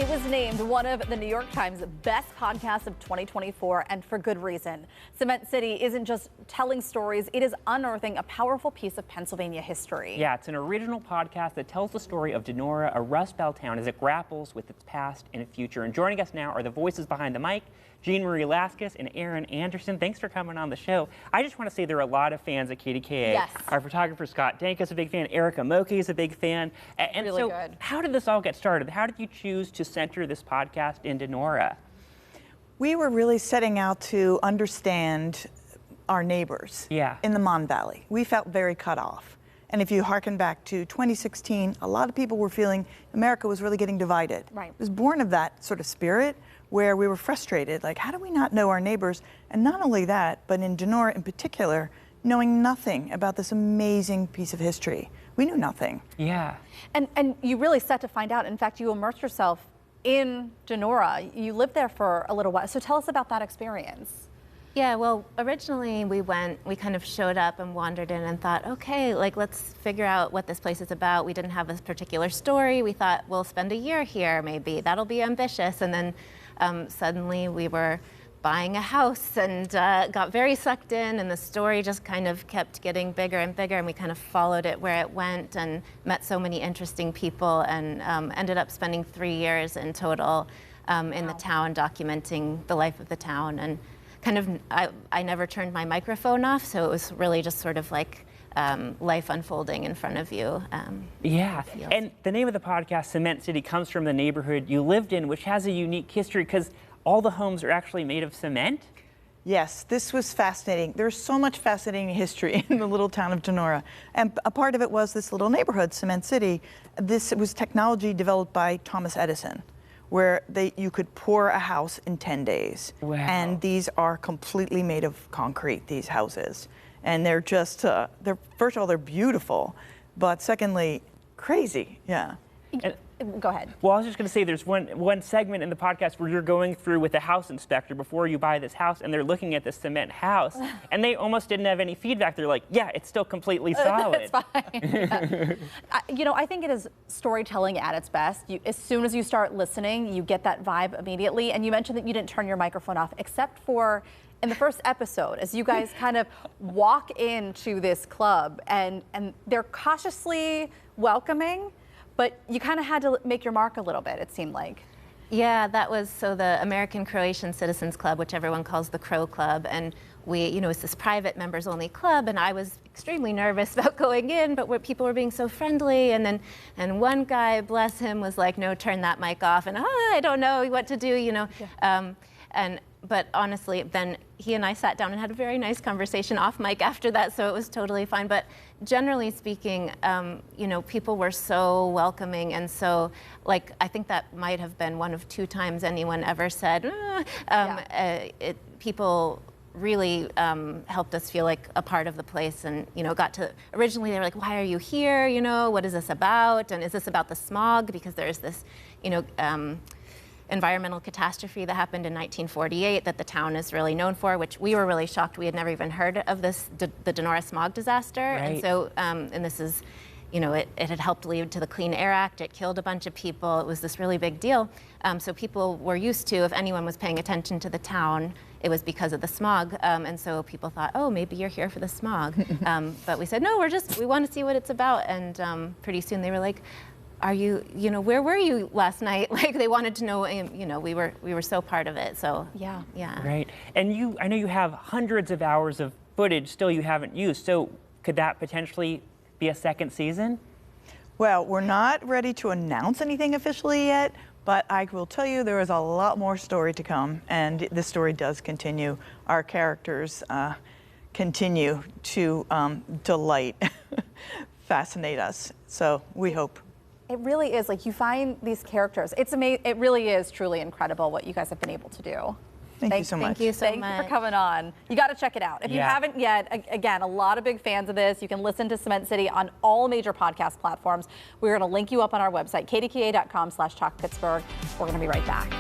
It was named one of the New York Times best podcasts of 2024, and for good reason. Cement City isn't just telling stories, it is unearthing a powerful piece of Pennsylvania history. Yeah, it's an original podcast that tells the story of Donora, a Rust Belt town, as it grapples with its past and future. And joining us now are the voices behind the mic, Jean Marie Laskus and Aaron Anderson. Thanks for coming on the show. I just want to say there are a lot of fans at KDKA. Yes. Our photographer Scott Dank is a big fan. Erica Moke is a big fan. And really so good. How did this all get started? How did you choose to center this podcast in Donora? We were really setting out to understand our neighbors in the Mon Valley. We felt very cut off. And if you hearken back to 2016, a lot of people were feeling America was really getting divided. Right. It was born of that sort of spirit where we were frustrated, like, how do we not know our neighbors? And not only that, but in Donora in particular, knowing nothing about this amazing piece of history. We knew nothing. Yeah. And you really set to find out. In fact, you immersed yourself in Donora. You lived there for a little while. So tell us about that experience. Yeah, well, originally we kind of showed up and wandered in and thought, okay, like, let's figure out what this place is about. We didn't have a particular story. We thought, we'll spend a year here, maybe. That'll be ambitious. And then suddenly we were buying a house and got very sucked in, and the story just kind of kept getting bigger and bigger, and we kind of followed it where it went and met so many interesting people, and ended up spending 3 years in total in the town, documenting the life of the town. And kind of, I never turned my microphone off, so it was really just sort of like life unfolding in front of you. Yeah, and the name of the podcast, Cement City, comes from the neighborhood you lived in, which has a unique history because all the homes are actually made of cement? Yes, this was fascinating. There's so much fascinating history in the little town of Donora. And a part of it was this little neighborhood, Cement City. This was technology developed by Thomas Edison, where you could pour a house in 10 days. Wow. And these are completely made of concrete, these houses. And they're just, first of all, they're beautiful, but secondly, crazy, yeah. Go ahead. Well, I was just going to say there's one segment in the podcast where you're going through with a house inspector before you buy this house, and they're looking at the cement house, and they almost didn't have any feedback. They're like, yeah, it's still completely solid. It's fine. I think it is storytelling at its best. As soon as you start listening, you get that vibe immediately. And you mentioned that you didn't turn your microphone off, except for in the first episode, as you guys kind of walk into this club, and they're cautiously welcoming, but you kind of had to make your mark a little bit, it seemed like. Yeah, that was the American Croatian Citizens Club, which everyone calls the Crow Club. And it's this private members only club, and I was extremely nervous about going in, but people were being so friendly. And one guy, bless him, was like, no, turn that mic off. And I don't know what to do, Yeah. But honestly, then he and I sat down and had a very nice conversation off mic after that, so it was totally fine. But generally speaking, people were so welcoming, and so, like, I think that might have been one of 2 times anyone ever said, people really helped us feel like a part of the place, and originally they were like, why are you here, what is this about, and is this about the smog, because there's this environmental catastrophe that happened in 1948 that the town is really known for, which we were really shocked. We had never even heard of the Donora smog disaster. Right. And so, and this is, it had helped lead to the Clean Air Act. It killed a bunch of people. It was this really big deal. So people were used to, if anyone was paying attention to the town, it was because of the smog. And so people thought, oh, maybe you're here for the smog. But we said, no, we want to see what it's about. And pretty soon they were like, where were you last night? Like, they wanted to know, we were so part of it, so. Yeah. Right, and I know you have hundreds of hours of footage still you haven't used, so could that potentially be a second season? Well, we're not ready to announce anything officially yet, but I will tell you there is a lot more story to come, and this story does continue. Our characters continue to delight, fascinate us, so we hope. It really is, like, you find these characters. It's amazing. It really is truly incredible what you guys have been able to do. Thank you so much. Thank you so much. Thank you for coming on. You got to check it out. If you haven't yet, again, a lot of big fans of this. You can listen to Cement City on all major podcast platforms. We're going to link you up on our website, kdka.com/talkpittsburgh. We're going to be right back.